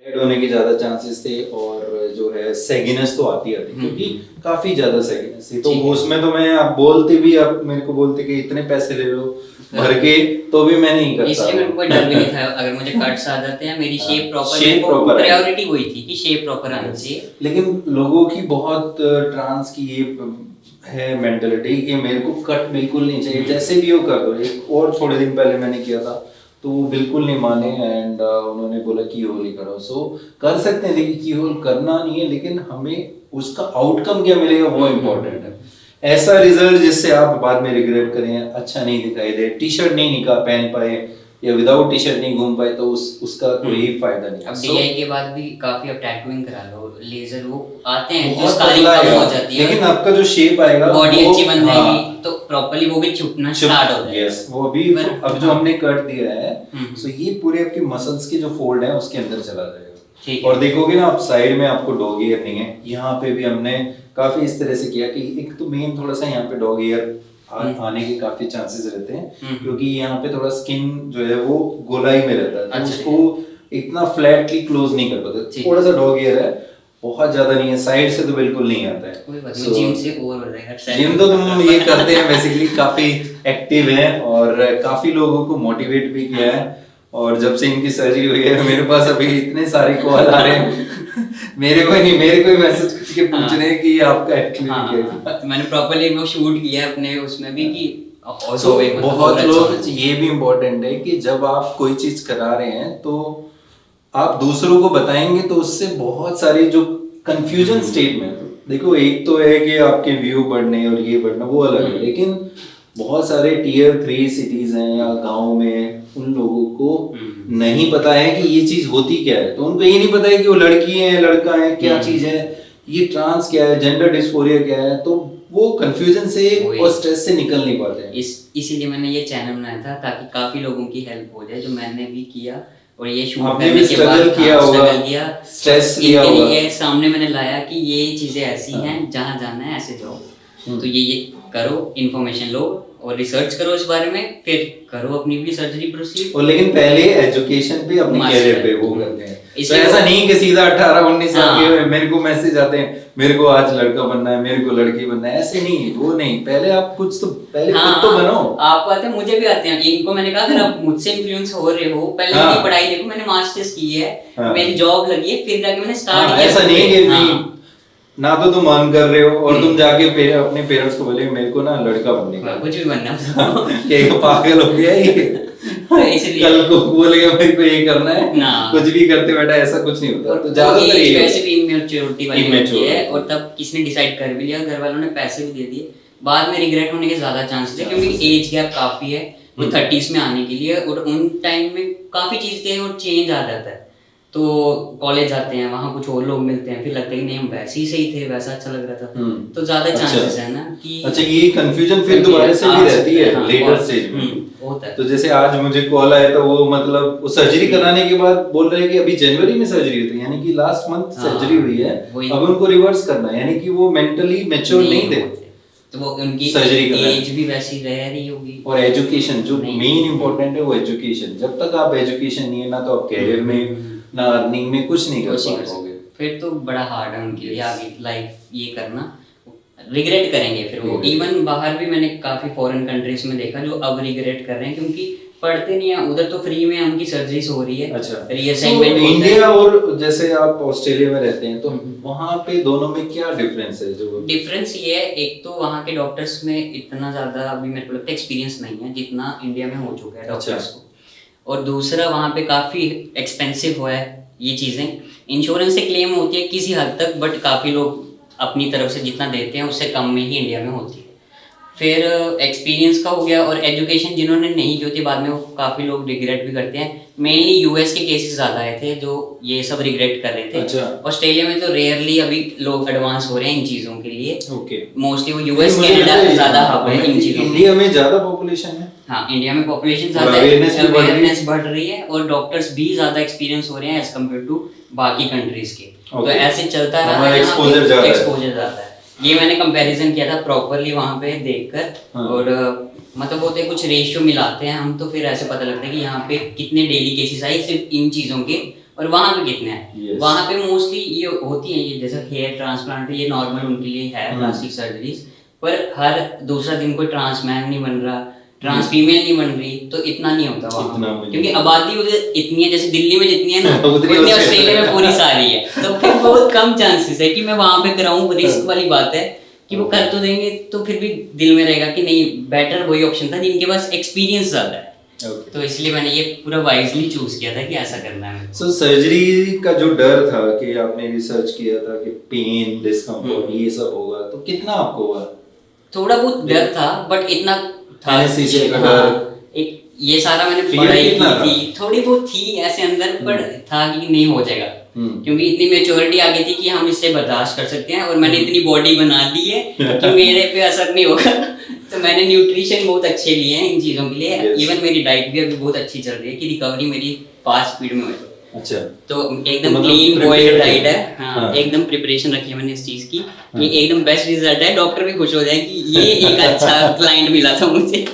Head होने के ज्यादा चांसेस थे और जो है सेगिनेस तो आती आती क्योंकि काफी ज्यादा सेगिनेस थी। तो उसमें तो मैं आप बोलते भी, आप मेरे को बोलते कि इतने पैसे ले लो भर के, तो भी मैं नहीं करता। इसलिए मेरे को कोई डर भी नहीं था। अगर मुझे कट्स आ जाते हैं, मेरी शेप प्रॉपर, मेरे शेप को प्रॉपर प्रायोरिटी वही थी कि शेप प्रॉपर आनी चाहिए। लेकिन लोगों की बहुत ट्रांस की ये है मेंटालिटी कि मेरे को कट बिल्कुल नहीं चाहिए, जैसे भी हो कर दो। एक और थोड़े दिन पहले मैंने किया था तो वो बिल्कुल नहीं माने एंड उन्होंने बोला की होल ही करो। सो कर सकते हैं, देखिए की होल करना नहीं है, लेकिन हमें उसका आउटकम क्या मिलेगा वो इम्पोर्टेंट है। ऐसा रिजल्ट जिससे आप बाद में रिग्रेट करें, अच्छा नहीं दिखाई दे, टी शर्ट नहीं निकाल पहन पाए या विदाउट टी शर्ट नहीं घूम पाए, तो उसका कोई फायदा नहीं। अब डीआई के बाद भी काफी, अब टैटूइंग करा लो, लेजर वो आते हैं जो बहुत स्कारिंग पतला कम है, हो जाती है, लेकिन आपका जो शेप आएगा बॉडी वो- अच्छी बन हाँ, जाएगी तो प्रॉपर्ली वो भी छुपना स्टार्ट हो जाएगा। यस वो भी अब जो हमने कट दिया है, सो ये पूरे आपके मसल्स के जो फोल्ड है उसके अंदर चला जाएगा। और देखोगे ना आप साइड में आपको डॉग ईयर नहीं है, यहाँ पे भी हमने काफी इस तरह से किया कि एक तो मेन थोड़ा सा यहाँ पे डॉग ईयर आने के काफी चांसेस रहते हैं क्योंकि यहाँ पे थोड़ा स्किन जो है वो गोलाई में रहता है, तो उसको इतना फ्लैटली क्लोज नहीं कर पाते। थोड़ा सा डॉग ईयर है, बहुत ज्यादा नहीं है, साइड से तो बिल्कुल नहीं आता है। जिम से ओवर हो जाएगा। जिम तो तुम ये करते हैं बेसिकली, काफी एक्टिव है और काफी लोगों को मोटिवेट भी किया है। और जब से इनकी सर्जरी हुई है मेरे पास अभी इतने सारे कॉल आ रहे हैं मेरे को ही मैसेज करके पूछ रहे हैं कि आपका एक्चुअली क्या है। मैंने प्रॉपर्ली वो शूट किया अपने उसमें भी कि बहुत लोग, ये भी इम्पोर्टेंट है कि जब आप कोई चीज करा रहे हैं तो आप दूसरों को बताएंगे तो उससे बहुत सारी जो कंफ्यूजन स्टेट में, देखो एक तो है कि आपके व्यू बढ़ने और ये बढ़ना वो अलग है, लेकिन बहुत सारे टियर 3 सिटीज हैं या गांव में, उन लोगों को नहीं पता है कि ये चीज होती क्या है। तो उनको ये नहीं पता है कि वो लड़की है लड़का है, क्या चीज है, ये ट्रांस क्या है, जेंडर डिस्फोरिया क्या है, तो वो कंफ्यूजन से और स्ट्रेस से निकल नहीं पाते हैं। इसीलिए मैंने ये चैनल बनाया था ताकि काफी लोगों की हेल्प हो जाए, जो मैंने भी किया। और ये शूट आपने करने भी के स्ट्रगल बाद किया होगा, स्ट्रगल किया, स्ट्रेस लिया इनके होगा। लिए सामने मैंने लाया कि ये चीजें ऐसी हैं, जहाँ जाना है ऐसे जाओ, तो ये करो, इन्फॉर्मेशन लो और रिसर्च करो इस बारे में, फिर करो अपनी भी सर्जरी प्रोसीड। और लेकिन पहले एजुकेशन भी अपने कैरियर पे वो करते हैं, तो ऐसा नहीं कि सीधा 18-19 साल के मेरे को मैसेज आते हैं मेरे को आज लड़का बनना है, मेरे को लड़की बनना है, ऐसे नहीं, वो नहीं। पहले आप कुछ तो पहले खुद तो बनो। आपको आते हैं, मुझे भी आते हैं। इनको मैंने कहा अगर आप मुझसे इन्फ्लुएंस हो रहे हो, पहले मेरी पढ़ाई देखो, मैंने मास्टर्स की है, मेरी जॉब लगी है, फिर जाके मैंने स्टार्ट किया। ऐसा नहीं कि नहीं ना तो तुम अर्न कर रहे हो और तुम जाके अपने पेरेंट्स को बोले मेरे को ना लड़का बनने का, कुछ भी बनना क्या पागल हो गया ये कल को बोलेगा मेरे को ये करना है, कुछ भी करते बैठा, ऐसा कुछ नहीं होता। तो ज्यादातर ये वैसे भी इमेच्योरिटी वाली होती है, और तब किसने डिसाइड कर भी लिया, घर वालों ने पैसे भी दे दिए, बाद में रिग्रेट होने के ज्यादा चांस थे क्योंकि एज गैप काफी है, वो 30s में आने के लिए, और उन टाइम में काफी चीजें और चेंज आ जाता है। तो कॉलेज जाते हैं, वहाँ कुछ और लोग मिलते हैं, फिर लगता है कि नहीं हम वैसे ही सही थे, वैसा अच्छा लग रहा था, तो ज्यादा चांसेस है ना कि अच्छा ये कंफ्यूजन फिर दोबारा से भी रहती है लेटर स्टेज में होता है। तो जैसे आज मुझे कॉल आया था, वो मतलब वो सर्जरी कराने के बाद बोल रहे हैं कि अभी जनवरी में सर्जरी हुई थी, यानी कि लास्ट मंथ सर्जरी हुई है, अब उनको रिवर्स करना है, यानी कि वो मेंटली मैच्योर नहीं थे, तो वो उनकी सर्जरी एज भी वैसी रह रही होगी। और एजुकेशन जो मेन इंपॉर्टेंट है वो एजुकेशन, जब तक आप एजुकेशन नहीं है ना तो आप कैरियर में ना अर्निंग में कुछ नहीं कर पाओगे, फिर तो बड़ा हार्ड है उनके लिए आगे लाइफ ये करना, रिग्रेट करेंगे फिर वो। इवन बाहर भी मैंने काफी फॉरेन कंट्रीज में देखा जो अब रिग्रेट कर रहे हैं क्योंकि पढ़ते नहीं है, उधर तो फ्री में उनकी सर्जरीज हो रही है। अच्छा, रीअसाइनमेंट इंडिया और जैसे आप ऑस्ट्रेलिया में रहते हैं तो वहाँ पे दोनों में क्या डिफरेंस है? जो डिफरेंस ये है, एक तो वहाँ के डॉक्टर्स में इतना ज्यादा अभी मेरे को लगता है एक्सपीरियंस नहीं है जितना इंडिया में हो चुका है डॉक्टर्स को, और दूसरा वहाँ पे काफी एक्सपेंसिव हुआ है ये चीजें। इंश्योरेंस से क्लेम होती है किसी हद तक, बट काफी लोग अपनी तरफ से जितना देते हैं उससे कम में ही इंडिया में होती है। फिर एक्सपीरियंस का हो गया, और एजुकेशन जिन्होंने नहीं की होती बाद में वो काफ़ी लोग रिग्रेट भी करते हैं। मेनली यूएस के केसेस ज़्यादा आए थे जो ये सब रिग्रेट कर रहे थे। अच्छा। ऑस्ट्रेलिया में तो रेयरली अभी लोग एडवांस हो रहे हैं इन चीज़ों के लिए। ओके। मोस्टली वो यूएस कनाडा ज़्यादा हब है इन चीज़ों। इंडिया में ज़्यादा पॉपुलेशन है। हाँ, इंडिया में पॉपुलेशन ज़्यादा है, अवेयरनेस बढ़ रही है, और डॉक्टर्स भी ज़्यादा एक्सपीरियंस हो रहे हैं एज कम्पेयर टू बाकी कंट्रीज के। तो ऐसे चलता रहा है, एक्सपोजर ज़्यादा है। ये मैंने कंपैरिजन किया था प्रॉपर्ली वहाँ पे देखकर, और मतलब होते कुछ रेशियो मिलाते हैं हम, तो फिर ऐसे पता लगता है कि यहाँ पे कितने डेली केसेस आए सिर्फ इन चीज़ों के, और वहाँ पे कितने हैं। Yes. वहाँ पे मोस्टली ये होती है, ये जैसे हेयर ट्रांसप्लांट ये नॉर्मल उनके लिए है प्लास्टिक सर्जरीज, पर हर दूसरा दिन कोई ट्रांस मैन नहीं बन रहा, ट्रांस फीमेल नहीं बन रही, तो इतना नहीं होता वहाँ, क्योंकि आबादी उधर इतनी है, जैसे दिल्ली में जितनी है ना उतनी ऑस्ट्रेलिया में पूरी सारी है, तो फिर बहुत कम चांसेस है कि मैं वहाँ पे कराऊँ। रिस्क वाली बात है कि वो कर तो देंगे, तो फिर भी दिल में रहेगा कि नहीं, बेटर वही ऑप्शन था जिनके पास एक्सपीरियंस ज्यादा है। Okay. तो इसलिए मैंने ये पूरा वाइजली चूज किया था कि ऐसा करना है। सो सर्जरी का जो डर था कि आपने रिसर्च किया था कि पेन डिस्कम्फर्ट ये सब होगा, तो कितना आपको हुआ? थोड़ा बहुत डर था, बट इतना था एनेस्थीसिया का डर, एक ये सारा मैंने पढ़ाई की थी, थोड़ी बहुत थी ऐसे अंदर, पर था कि नहीं हो जाएगा, क्योंकि इतनी मेच्योरिटी आ गई थी कि हम इससे बर्दाश्त कर सकते हैं, और मैंने इतनी बॉडी बना ली है कि मेरे पे असर नहीं होगा। तो मैंने न्यूट्रिशन बहुत अच्छे लिए हैं इन चीज़ों के लिए। इवन मेरी डाइट भी अभी बहुत अच्छी चल रही है कि रिकवरी मेरी फास्ट स्पीड में हो। अच्छा, तो एकदम क्लीन बॉइल्ड डाइट है। हाँ, एकदम प्रिपरेशन रखी है मैंने इस चीज़ की कि एकदम बेस्ट रिजल्ट है, डॉक्टर भी खुश हो जाए कि ये एक अच्छा क्लाइंट मिला था मुझे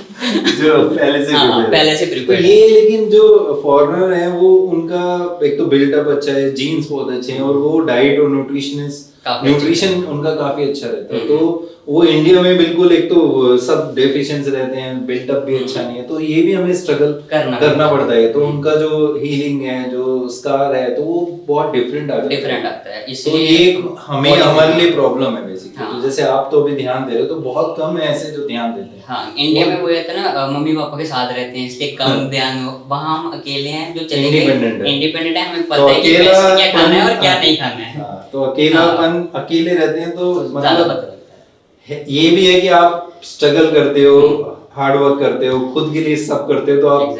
जो पहले से प्रिपेयर। ये लेकिन जो फॉरेनर है वो उनका एक तो बिल्डअप अच्छा है, जीन्स बहुत अच्छे हैं, और वो डाइट और न्यूट्रिशन उनका काफी अच्छा रहता है। तो वो इंडिया में बिल्कुल एक तो सब डेफिशिएंस रहते हैं, बिल्डअप भी अच्छा नहीं है, तो ये भी हमें स्ट्रगल करना पड़ता है। तो उनका जो हीलिंग है, जो स्कार है, तो वो बहुत डिफरेंट आता है। इसलिए ये हमें हमारे लिए प्रॉब्लम है बेसिकली। तो जैसे आप तो अभी ध्यान दे रहे हो, तो बहुत कम है ऐसे जो ध्यान देते हैं। हाँ, इंडिया में वो रहता है ना, मम्मी पापा के साथ रहते हैं इसलिए कम ध्यान हो। वहाँ हम अकेले हैं जो चले गए, इंडिपेंडेंट है, हमें पता है कि क्या खाना है और क्या नहीं खाना है। तो अकेले रहते हैं, तो मतलब ये भी है कि आप स्ट्रगल करते हो, हार्ड वर्क करते हो, खुद के लिए सब करते हो, तो आप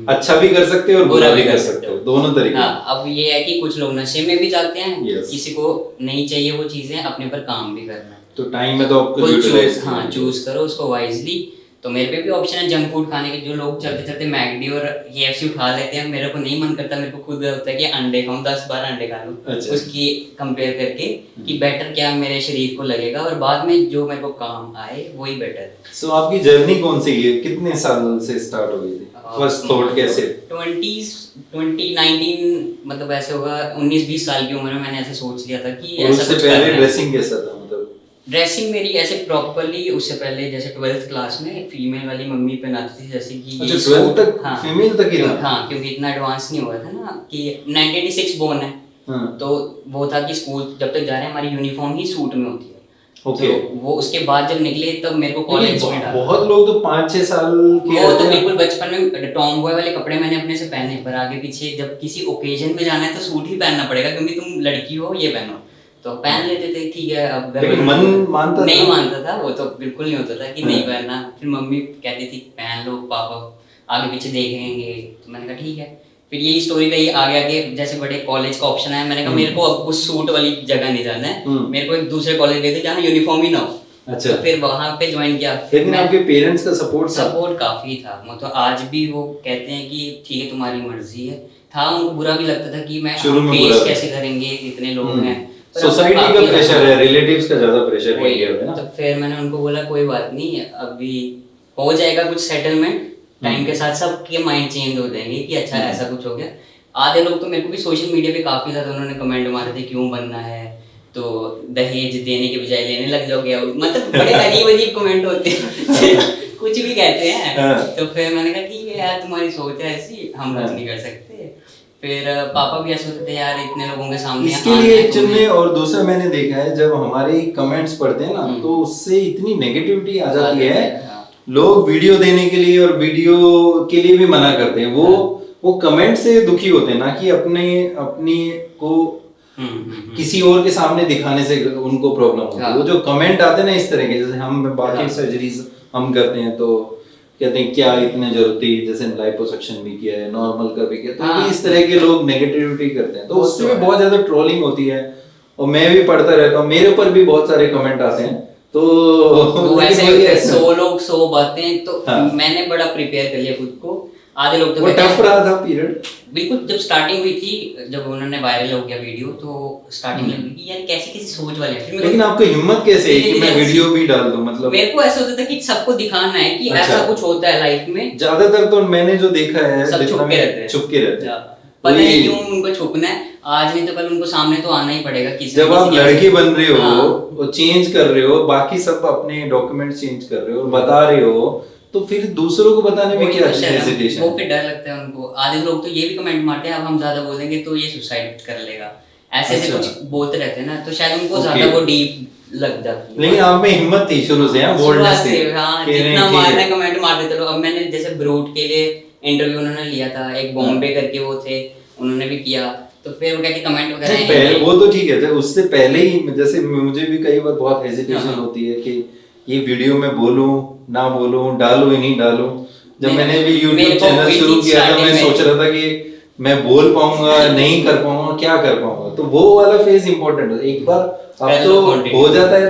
अच्छा भी कर सकते हो और बुरा भी कर सकते हो, दोनों तरीके। हाँ, अब ये है कि कुछ लोग नशे में भी जाते हैं, किसी को नहीं चाहिए वो चीजें, अपने पर काम भी करना है। तो टाइम में तो आपको चूज करो उसको वाइजली। तो मेरे पे भी ऑप्शन है जंक फूड खाने के। जो लोग चलते चलते मैकडी और KFC उठा लेते हैं, मेरे को नहीं मन करता, मेरे को खुद होता है कि अंडे खाऊं, 10-12 अंडे खा लूं। अच्छा। उसकी कंपेयर करके कि बेटर क्या मेरे शरीर को लगेगा, और बाद में जो मेरे को काम आए वही बेटर है। सो आपकी जर्नी कौन सी है, कितने साल से स्टार्ट हुई थी? फर्स्ट थॉट कैसे? 2019 मतलब ऐसे होगा, 19-20 साल की उम्र में मैंने ऐसे सोच लिया था कि ऐसा कुछ करना है। पहले ड्रेसिंग कैसा था? मतलब ड्रेसिंग मेरी ऐसे प्रॉपर्ली, उससे पहले जैसे 12th क्लास में फीमेल वाली मम्मी पहनाती थी, जैसे कि अच्छा 12th तक फीमेल तक ही था? हाँ, क्योंकि इतना एडवांस नहीं हुआ था ना कि 1986 बोर्न है। तो वो था कि स्कूल जब तक जा रहे हैं हमारी यूनिफॉर्म ही सूट में होती है। ओके। तो वो उसके बाद जब निकले तब मेरे को कॉलेज में डाला। बहुत लोग तो 5-6 साल के वो तो बिल्कुल बचपन में टॉम बॉय वाले कपड़े मैंने अपने से पहने, पर आगे पीछे जब किसी ओकेजन पे जाना है तो सूट ही पहनना पड़ेगा, क्योंकि तुम लड़की हो, ये पहनो। तो पहन लेते थे, ठीक है। अब लेकिन मन मानता नहीं मानता था वो, तो बिल्कुल नहीं होता था कि नहीं पहनना। फिर मम्मी कहती थी पहन लो, पापा आगे पीछे देखेंगे, तो मैंने कहा ठीक है। फिर यही स्टोरी रही आगे आगे, जैसे बड़े कॉलेज का ऑप्शन है, मैंने कहा मेरे को अब उस सूट वाली जगह नहीं जाना है, मेरे को एक दूसरे कॉलेज गए थे जहाँ यूनिफॉर्म ही ना हो। अच्छा। तो फिर वहाँ पे ज्वाइन किया। लेकिन आपके पेरेंट्स का सपोर्ट काफी था, मतलब आज भी वो कहते हैं कि ठीक है तुम्हारी मर्जी है। था, उनको बुरा भी लगता था कि मैं फेस कैसे करेंगे, इतने लोग हैं, सोसाइटी का प्रेशर है, रिलेटिव्स का ज्यादा प्रेशर है इंडिया में ना। तो फिर मैंने उनको बोला कोई बात नहीं, अभी हो जाएगा कुछ सेटलमेंट, टाइम के साथ सबके माइंड चेंज हो जाएंगे कि अच्छा ऐसा कुछ हो गया। आधे लोग तो मेरे को भी सोशल मीडिया पे काफी ज्यादा उन्होंने कमेंट मारे थे क्यों बनना है, तो दहेज देने के बजाय लेने लग जाओगे, मतलब बड़े अजीब कमेंट होते हैं कुछ भी कहते हैं। तो फिर मैंने कहा ठीक है यार, तुम्हारी सोच है ऐसी, हम कुछ नहीं कर सकते। फिर पापा भी ऐसे होते थे यार, इतने लोगों के सामने इसके लिए एक्चुअल में। और दूसरा मैंने देखा है जब हमारे कमेंट्स पढ़ते हैं ना, तो उससे इतनी नेगेटिविटी आ जाती है, लोग वीडियो देने के लिए और वीडियो के लिए भी मना करते हैं। वो कमेंट से दुखी होते हैं ना, कि अपनी को किसी और के सामने दिखाने से उनको प्रॉब्लम होती है। वो जो कमेंट आते हैं ना इस तरह के, जैसे हम बाकी सर्जरीज हम करते हैं तो कहते हैं क्या इतने जरूरत थी, जैसे लाइपोसक्शन भी किया है, नॉर्मल का भी किया, तो इस तरह के लोग नेगेटिविटी करते हैं, तो उससे भी बहुत ज्यादा ट्रोलिंग होती है। और मैं भी पढ़ता रहता हूँ, मेरे ऊपर भी बहुत सारे कमेंट आते हैं। तो ऐसे 100 लोग 100 बातें, तो मैंने बड़ा प्रिपेयर कर लिया खुद को। आधे लोग तो टफ रहा था पीरियड बिल्कुल। जब स्टार्टिंग हुई थी, जब उन्होंने वायरल हो गया वीडियो, तो स्टार्टिंग लगी कि यार कैसी सोच वाले हैं। लेकिन आपको हिम्मत कैसे है कि मैं वीडियो भी डाल दूं? मतलब मेरे को ऐसा होता था कि सबको दिखाना है कि ऐसा कुछ होता है लाइफ में। ज्यादातर तो मैंने जो देखा है सब चुप के रहते हैं। चुप के रहते हैं। पता नहीं क्यों उनको छुपना है, आज नहीं तो कल उनको सामने तो आना ही पड़ेगा किसी जब आप लड़के बन रहे हो हाँ। चेंज कर रहे हो, बाकी सब अपने डॉक्यूमेंट चेंज कर रहे हो और बता रहे हो, तो फिर दूसरों को बताने में क्या हेजिटेशन? वो फिर डर लगता है उनको। आधे लोग तो ये भी कमेंट मारते हैं अब हम ज्यादा बोलेंगे तो ये सुसाइड कर लेगा, ऐसे ऐसे कुछ बोलते रहते हैं ना, तो शायद उनको ज्यादा वो डीप लग जाती है। लेकिन आप में हिम्मत थी शुरू से, बोल्डनेस थी। हाँ, जितना मारना कमेंट मार देते लोग। अब मैंने जैसे ब्रूट के लिए इंटरव्यू उन्होंने लिया था, एक बॉम्बे करके वो थे, उन्होंने भी किया, तो फिर वो कहते कमेंट वगैरह वो तो ठीक है, उससे पहले ही जैसे मुझे भी कई बार बहुत हेजिटेशन होती है कि ये वीडियो में बोलूं ना बोलूं, डालूं ही नहीं डालूं। जब मैंने भी YouTube चैनल शुरू किया था, मैं सोच रहा था कि मैं बोल पाऊंगा नहीं कर पाऊंगा, क्या कर पाऊंगा, तो वो वाला फेज इंपॉर्टेंट है। एक बार अब तो हो जाता है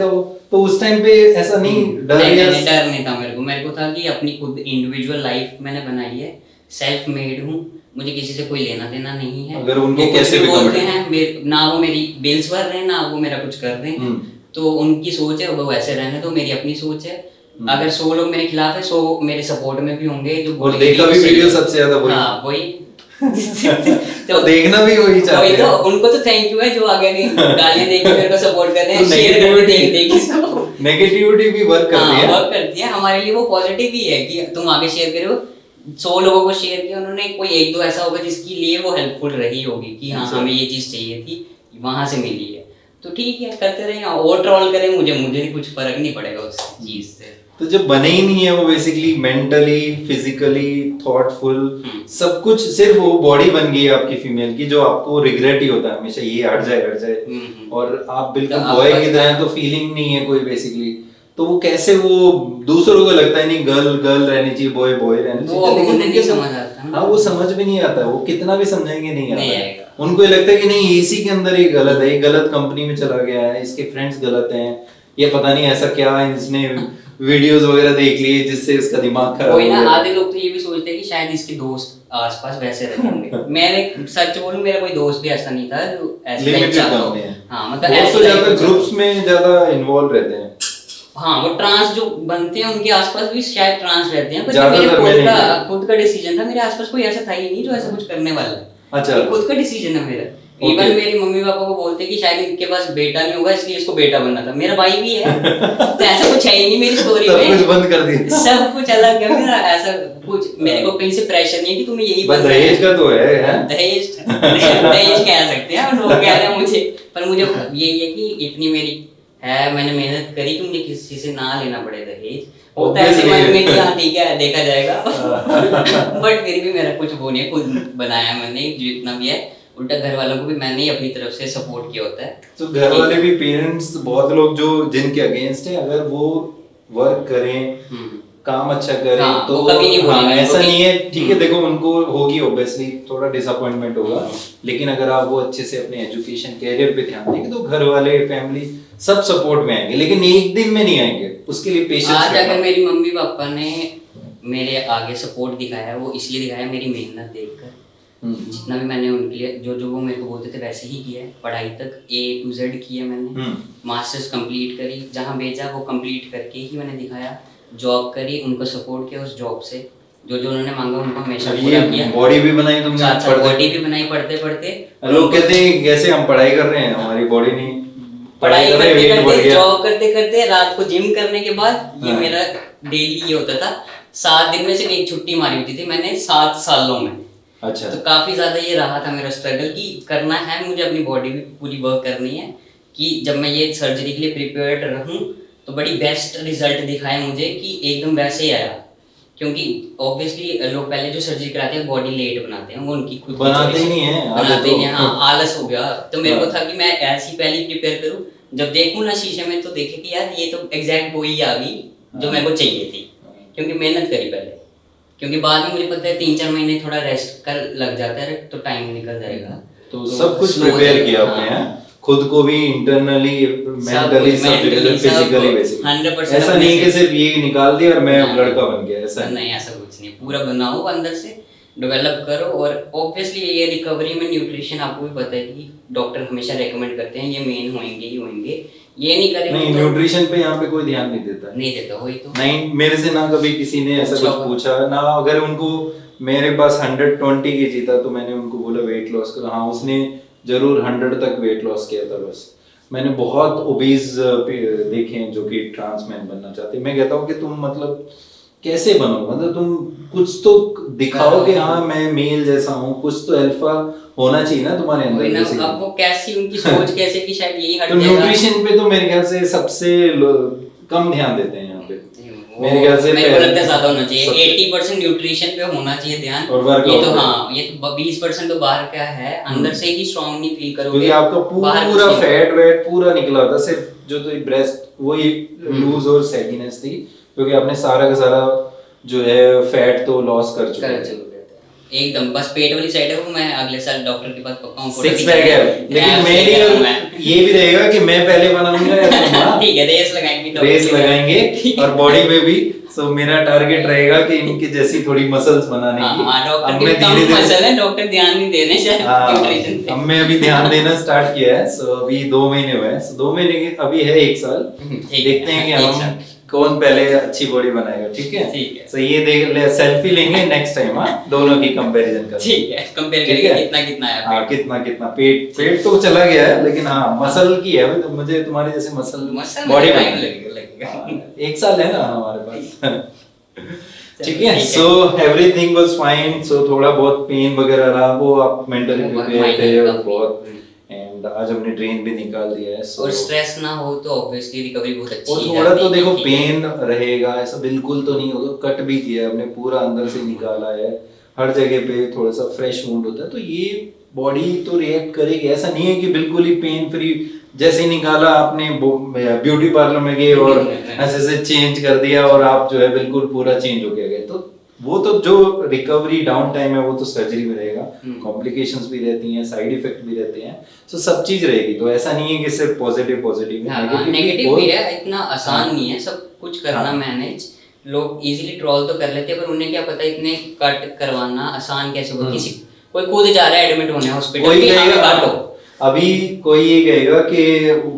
तो उस टाइम पे ऐसा नहीं डर नहीं था मेरे को था कि अपनी खुद इंडिविजुअल लाइफ मैंने बनाई है, सेल्फ मेड हूँ, मुझे किसी से कोई लेना देना नहीं है। अगर उनको कैसे भी बोलते हैं ना वो मेरी बिल्स भर रहे हैं ना वो मेरा कुछ कर रहे हैं, तो उनकी सोच है, वो वैसे रहने दो, मेरी अपनी सोच है। अगर 100 लोग मेरे खिलाफ है, 100 मेरे सपोर्ट में भी होंगे जो और देखा भी वीडियो सबसे ज्यादा वही। हाँ वही तो देखना भी वही चाहते हैं। तो उनको तो थैंक यू है जो आगे गालियां देके मेरे को सपोर्ट कर रहे हैं, शेयर करके देख इसको। नेगेटिविटी भी वर्क करती है, वर्क करती है हमारे लिए, वो पॉजिटिव ही है कि तुम आगे शेयर करो। 100 लोगों को शेयर किया उन्होंने, कोई एक दो ऐसा होगा जिसके लिए वो हेल्पफुल रही होगी कि हाँ हमें ये चीज चाहिए थी, वहां से मिली है, तो ठीक है करते रहे। और ट्रोल करें मुझे कुछ फर्क नहीं पड़ेगा उस चीज से। तो जब बने ही नहीं है वो बेसिकली मेंटली फिजिकली थॉटफुल सब कुछ, सिर्फ वो बॉडी बन गई है आपकी फीमेल की, जो आपको रिग्रेट ही होता है हमेशा, ये हट जाए और आप बिल्कुल बॉय की तरह, तो फीलिंग नहीं है कोई बेसिकली। तो वो कैसे, वो दूसरों को लगता है नहीं गर्ल रहनी चाहिए, बॉय रहनी चाहिए, लेकिन नहीं समझ आता। हाँ वो समझ भी नहीं आता, वो कितना भी समझाएंगे नहीं आता। उनको ये लगता है कि नहीं इसी के अंदर ही गलत है, ये गलत कंपनी में चला गया है, इसके फ्रेंड्स गलत हैं, ये पता नहीं ऐसा क्या इसने वीडियोस वगैरह देख लिए जिससे इसका दिमाग खराब हो गया। आधे लोग तो ये भी सोचते हैं कि शायद इसके दोस्त आसपास वैसे रहते होंगे। मैंने सच बोलूं, मेरा कोई दोस्त भी ऐसा नहीं था जो ऐसे लाइक चाहता हो। हां मतलब ऐसे ज्यादा ग्रुप्स में ज्यादा इन्वॉल्व रहते हैं। हाँ वो ट्रांस जो बनते हैं उनके आसपास भी शायद ट्रांस रहते हैं, पर मेरे खुद का डिसीजन था, मेरे आसपास कोई ऐसा था ही नहीं जो ऐसा कुछ करने वाला है। अच्छा, खुद का डिसीजन है मेरा। इवन मेरी मम्मी पापा को बोलते हैं कि शायद इनके पास बेटा नहीं होगा इसलिए इसको बेटा बनना था, मेरा भाई भी है। तो ऐसा कुछ है ही नहीं मेरी स्टोरी में, सब कुछ बंद कर दिया, सब कुछ अलग है मेरा। ऐसा कुछ मेरे को कहीं से प्रेशर नहीं है कि तुम्हें यही बनना है। दहेज का तो है, दहेज कह सकते हैं लोग, कह रहे हैं मुझे, पर मुझे यही है कि इतनी मेरी है, मैंने मेहनत करी कि मुझे किसी से ना लेना पड़े दहेज। होता है ऐसे मन में कि हाँ ठीक है देखा जाएगा, बट फिर भी मेरा कुछ वो नहीं है, खुद बनाया मैंने जितना भी है। उल्टा घर वालों को भी मैंने ही अपनी तरफ से सपोर्ट किया होता है। तो घर वाले भी, पेरेंट्स बहुत लोग जो जिनके अगेंस्ट है, अगर वो वर्क करें काम अच्छा करें तो कभी नहीं बोलेंगे, ऐसा नहीं है, ठीक है देखो उनको होगी ऑब्वियसली थोड़ा डिसअपॉइंटमेंट होगा, लेकिन अगर आप वो अच्छे से अपने एजुकेशन कैरियर पे ध्यान देंगे तो घर वाले फैमिली सब सपोर्ट में आएंगे, लेकिन एक दिन में नहीं आएंगे, उसके लिए पेशेंस। आज अगर मेरी मम्मी पापा ने मेरे आगे सपोर्ट दिखाया, वो इसलिए दिखाया मेरी मेहनत देखकर। जितना भी मैंने उनके लिए जो वो मेरे को बोलते थे वैसे ही किया है, पढ़ाई तक A to Z की है मैंने, मास्टर्स कंप्लीट करी, जहाँ भेजा वो कंप्लीट करके ही मैंने दिखाया, जॉब करी, उनको सपोर्ट किया उस जॉब से, जो उन्होंने मांगा उनको हमेशा पूरा किया। बॉडी भी बनाई तुमने, बॉडी भी बनाई पढ़ते पढ़ते। लोग कहते हैं कैसे हम पढ़ाई कर रहे हैं, हमारी बॉडी नहीं, पढ़ाई करते करते जॉब करते करते रात को जिम करने के बाद ये मेरा डेली ये होता था। 7 दिन में से एक छुट्टी मारी होती थी मैंने 7 सालों में। अच्छा, तो काफी ज्यादा ये रहा था मेरा स्ट्रगल कि करना है मुझे, अपनी बॉडी भी पूरी वर्क करनी है कि जब मैं ये सर्जरी के लिए प्रिपेयर्ड रहूं तो बड़ी बेस्ट रिजल्ट दिखाए मुझे कि एकदम वैसे ही आया। क्योंकि ऑब्वियसली लोग पहले जो सर्जरी कराते हैं बॉडी लेट बनाते हैं, वो उनकी खुद बनाते ही नहीं है, हाँ आलस हो गया। तो मेरे को था कि मैं ऐसी पहले ही प्रिपेयर करूं, जब देखूं ना शीशे में तो देखे कि यार ये तो एग्जैक्ट वही आ गई जो मेरे को चाहिए थी, क्योंकि मेहनत करी पहले। क्योंकि बाद में मुझे पता है 3-4 महीने थोड़ा रेस्ट कर लग जाता है तो टाइम निकल जाएगा। तो सब कुछ प्रिपेयर किया आपने, खुद को भी इंटरनली मेंटली फिजिकली बेसिकली, ऐसा नहीं कि सिर्फ ये निकाल दिया और मैं लड़का बन गया, ऐसा नहीं, ऐसा कुछ नहीं। पूरा बनाओ अंदर से, डेवलप करो। और ऑब्वियसली ये रिकवरी में न्यूट्रिशन आपको भी पता है कि डॉक्टर हमेशा रेकमेंड करते हैं ये मेन होंगे, ये नहीं करेंगे नहीं, न्यूट्रिशन पे यहाँ पे कोई ध्यान नहीं देता वही तो नहीं। मेरे से ना कभी किसी ने ऐसा कुछ पूछा ना, अगर उनको मेरे पास 120 kg था तो मैंने उनको बोला बोला वेट लॉस करो, हाँ उसने जरूर 100 तक वेट लॉस किया था। बस मैंने बहुत ओबीज देखे हैं जो कि ट्रांस मैन बनना चाहते हैं। मैं कहता हूँ कि तुम मतलब कैसे बनो, मतलब तुम कुछ तो दिखाओ कि हाँ मैं मेल जैसा हूँ, कुछ तो अल्फा होना चाहिए ना तुम्हारे अंदर। जैसे अब वो कैसी उनकी सोच कैसे कि शायद यही हट तो जाएगा। न्यूट्रिशन पे तो मेरे ख्याल से सबसे कम ध्यान देते हैं यहाँ पे। मेरे ख्याल से मेरे को लगता है ज्यादा होना चाहिए, 80% न्यूट्रिशन पे होना चाहिए ध्यान। और ये तो हाँ, ये तो 20% तो बाहर का है, अंदर से ही स्ट्रांग नहीं फील करोगे क्योंकि आपका पूरा फैट वेट पूरा निकला होता, सिर्फ जो तो ब्रेस्ट वही लूज और सैगीनेस थी, क्योंकि आपने सारा का सारा जो है फैट तो लॉस कर चुके हैं एकदम। बस पेट वाली साइड है वो मैं अगले साल डॉक्टर के पास पक्का हूँ। सिक्स पैक है, लेकिन मेरी ये भी रहेगा कि मैं पहले बनाऊंगा या तुम। ठीक है, रेस लगाएंगे और बॉडी में भी। सो मेरा टारगेट रहेगा कि इनकी जैसी थोड़ी मसल्स बनाने की। अब मैं धीरे-धीरे मसल है, डॉक्टर ध्यान नहीं दे रहे शायद न्यूट्रिशन पे। अब मैं अभी ध्यान देना स्टार्ट किया है। सो अभी 2 महीने हुए हैं, 2 महीने की अभी है 1 साल। देखते हैं कि हम कौन पहले अच्छी बॉडी बनाएगा। ठीक है, सो ये देख ले, सेल्फी लेंगे नेक्स्ट टाइम। हाँ, दोनों की कंपैरिजन करेंगे। ठीक है, कंपेयर करेंगे कितना कितना है। हाँ, कितना पेट तो चला गया है, लेकिन हाँ मसल की है। तो मुझे तुम्हारे जैसे मसल बॉडी लगेगा। 1 साल है ना हमारे पास। ठीक है, सो एवरीथिंग वाज फाइन। सो थोड़ा बहुत पेन वगैरह रहा, वो आप मेंटली प्रिपेयर थे बहुत। एंड आज हमने ड्रेन भी निकाल दिया है। और स्ट्रेस ना हो तो ऑब्वियसली रिकवरी बहुत अच्छी है। और थोड़ा तो देखो पेन रहेगा, ऐसा बिल्कुल तो नहीं होगा। कट भी किया है हमने, पूरा अंदर से निकाला है, हर जगह पे थोड़ा सा फ्रेश वुंड होता है, तो ये बॉडी तो रिएक्ट करेगी। ऐसा नहीं है कि बिल्कुल ही पेन फ्री, जैसे ही निकाला आपने ब्यूटी पार्लर में गए और ऐसे चेंज कर दिया और आप जो है बिल्कुल पूरा चेंज हो गए। तो वो तो जो रिकवरी डाउन टाइम है वो तो सर्जरी में रहेगा, कॉम्प्लिकेशंस भी रहती हैं, साइड इफेक्ट भी रहते हैं, तो सब चीज रहेगी। तो ऐसा नहीं है कि सिर्फ पॉजिटिव है, नेगेटिव भी है। इतना आसान नहीं है सब कुछ करना मैनेज। लोग इजीली ट्रोल तो कर लेते हैं, पर उन्हें क्या पता इतने कट करवाना आसान कैसे होगा। किसी कोई खुद जा रहा है एडमिट होने हॉस्पिटल, कोई कहेगा अभी कोई ये कहेगा कि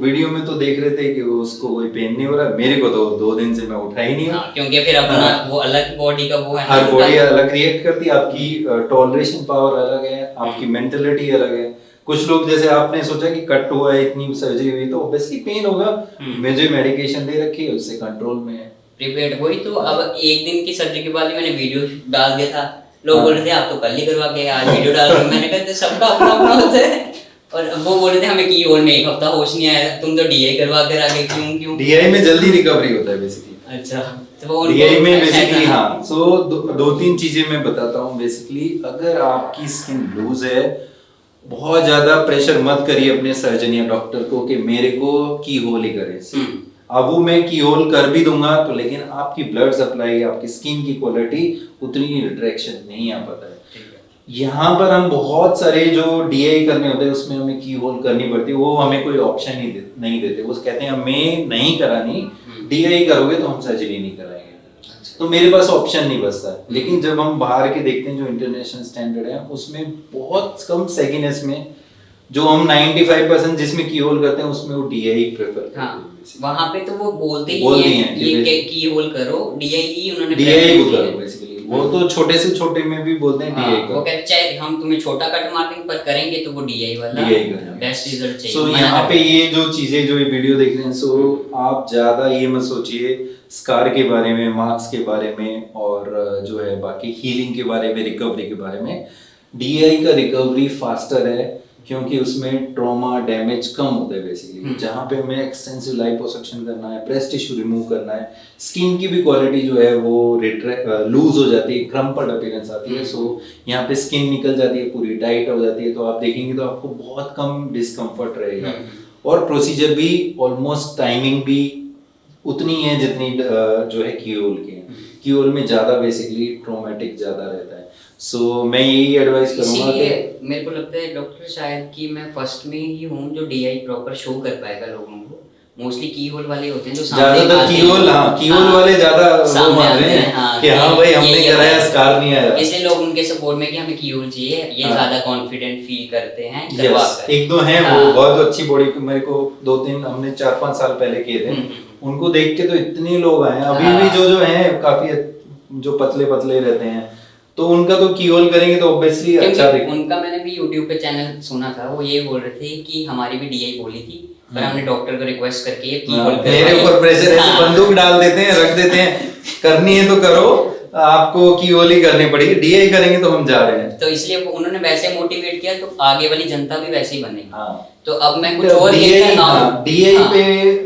वीडियो में तो देख रहे थे कि उसको कोई पेन नहीं हो रहा, मेरे को तो 2 दिन से मैं उठा ही नहीं हूँ। क्योंकि फिर अपना वो अलग बॉडी का वो है, हर बॉडी अलग रिएक्ट करती है, आपकी टॉलरेशन पावर अलग है, आपकी मेंटलिटी अलग है। कुछ लोग जैसे आपने सोचा कि कट हुआ है, इतनी सर्जरी हुई तो ऑब्वियसली पेन होगा, मुझे मेडिकेशन दे रखी है, उससे कंट्रोल में है, प्रिपेयर्ड। वही तो अब 1 दिन की सर्जरी के बाद मैंने वीडियो डाल दिया था, लोग बोल रहे थे आप तो कल ही करवा के आज वीडियो डाल रहे हो। मैंने कहा सबका अपना अपना होता है। और वो बोल रहे थे हमें की होल में 1 हफ्ता होश नहीं आया, तुम तो डीआई करवा कर आगे क्यों? डीआई में जल्दी रिकवरी होता है बेसिकली। अच्छा, तो वो डीआई में बेसिकली हाँ। सो 2-3 चीजें मैं बताता हूँ बेसिकली। अगर आपकी स्किन लूज है, बहुत ज्यादा प्रेशर मत करिए अपने सर्जन या डॉक्टर को कि मेरे को की होल ही करे। अब वो मैं की होल कर भी दूंगा तो, लेकिन आपकी ब्लड सप्लाई, आपकी स्किन की क्वालिटी उतनी रिट्रैक्शन नहीं आ पाता है। यहाँ पर हम बहुत सारे जो डीआई करने होते हैं उसमें हमें की होल करनी पड़ती है, वो हमें कोई ऑप्शन नहीं देते। वो कहते हैं हमें नहीं करानी, डीआई करोगे तो हम सर्जरी नहीं कराएंगे। तो मेरे पास ऑप्शन नहीं बचता। लेकिन जब हम बाहर के देखते हैं जो इंटरनेशनल स्टैंडर्ड है, उसमें बहुत कम सेगिनेस में जो हम 95% जिसमें की होल करते हैं उसमें वो डीआई प्रेफर करते हैं। वहां पे तो वो बोलते ही हैं ये की होल करो, डीआई ही उन्होंने डीआई को करो बेसिकली। वो तो छोटे से छोटे में भी बोलते हैं डीआई करो। वो कहते चाहे हम तुम्हें छोटा कट मार देंगे पर करेंगे तो वो डीआई वाला बेस्ट रिजल्ट चाहिए। सो यहाँ पे ये जो चीजें जो ये वीडियो देख रहे हैं, सो आप ज्यादा ये मत सोचिए स्कार के बारे में, मार्क्स के बारे में और जो है बाकी हीलिंग के बारे में, रिकवरी के बारे में। डीआई का रिकवरी फास्टर है क्योंकि उसमें ट्रॉमा डैमेज कम होता है बेसिकली। जहाँ पे हमें एक्सटेंसिव लाइपोसक्शन करना है, ब्रेस्ट टिश्यू रिमूव करना है, स्किन की भी क्वालिटी जो है वो लूज हो जाती है, क्रम्पल्ड अपीयरेंस आती है। सो यहाँ पे स्किन निकल जाती है, पूरी टाइट हो जाती है। तो आप देखेंगे तो आपको बहुत कम डिस्कम्फर्ट रहेगा। और प्रोसीजर भी ऑलमोस्ट टाइमिंग भी उतनी है जितनी जो है कीहोल की है। कीहोल में ज्यादा बेसिकली ट्रॉमेटिक ज्यादा रहता है। सो मैं यही एडवाइस करूंगा कि मेरे को लगता है डॉक्टर शायद कि मैं फर्स्ट में ही हूँ जो डीआई प्रॉपर शो कर पाएगा लोगों को। मोस्टली की होल वाले होते हैं जो ज्यादातर की होल वाले ज्यादा वो मान रहे हैं कि हाँ भाई हमने कराया, स्कार नहीं आया, इसलिए लोग उनके सपोर्ट में कि हमें की होल चाहिए, ये ज्यादा कॉन्फिडेंट फील करते हैं। एक दो हैं वो बहुत अच्छी बॉडी, मेरे को 2-3 हमने 4-5 साल पहले किए थे, उनको देख के तो इतने लोग आए। अभी भी जो हैं काफी जो पतले पतले रहते हैं तो उनका तो की होल करेंगे तो ऑब्वियसली अच्छा क्योंकि उनका मैंने भी यूट्यूब पे चैनल सुना था, वो ये बोल रहे थे कि हमारी भी डीआई बोली थी, पर हमने डॉक्टर को रिक्वेस्ट करके ये की होल मेरे ऊपर प्रेशर ऐसे बंदूक डाल देते हैं, रख देते हैं, करनी है तो करो, आपको की होल ही करनी पड़ेगी, डीआई करेंगे तो हम जा रहे हैं। तो इसलिए उन्होंने वैसे मोटिवेट किया, तो आगे वाली जनता भी वैसे ही बनेगी। हाँ। तो अब मैं कुछ और देखता ना, डीआई पे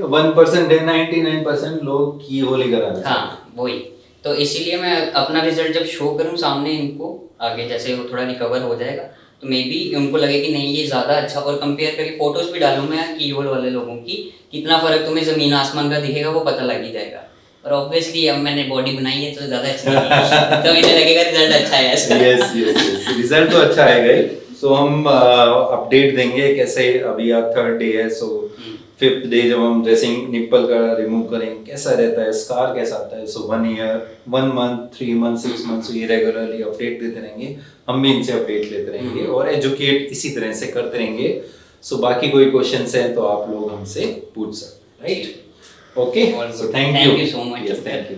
1% है, 99% लोग की होल ही कराना। हाँ वही, तो इसीलिए मैं अपना रिजल्ट जब शो करूँ सामने इनको, आगे जैसे वो थोड़ा रिकवर हो जाएगा तो मे बी उनको लगे कि नहीं ये ज़्यादा अच्छा, और कंपेयर करके फोटोज भी डालूँ मैं की होल वाले लोगों की, कितना फर्क तुम्हें ज़मीन आसमान का दिखेगा वो पता लग ही जाएगा। और ऑब्वियसली अब मैंने बॉडी बनाई है तो ज़्यादा अच्छी लगेगी, तो मुझे लगेगा रिजल्ट अच्छा है इसका। यस यस यस, रिजल्ट तो अच्छा आएगा ही। सो हम अपडेट देंगे कैसे, अभी आज 3rd डे है, सो 5th डे जब हम ड्रेसिंग निप्पल का रिमूव करेंगे कैसा रहता है, स्कार कैसा आता है। सो 1 ईयर, 1 मंथ, 3 मंथ, 6 मंथ, ये रेगुलरली अपडेट देते रहेंगे, हम भी इनसे अपडेट लेते रहेंगे और एजुकेट इसी तरह से करते रहेंगे। सो बाकी कोई क्वेश्चंस हैं तो आप लोग हमसे पूछ सकते हैं, right? Okay, so thank you so much. Thank you.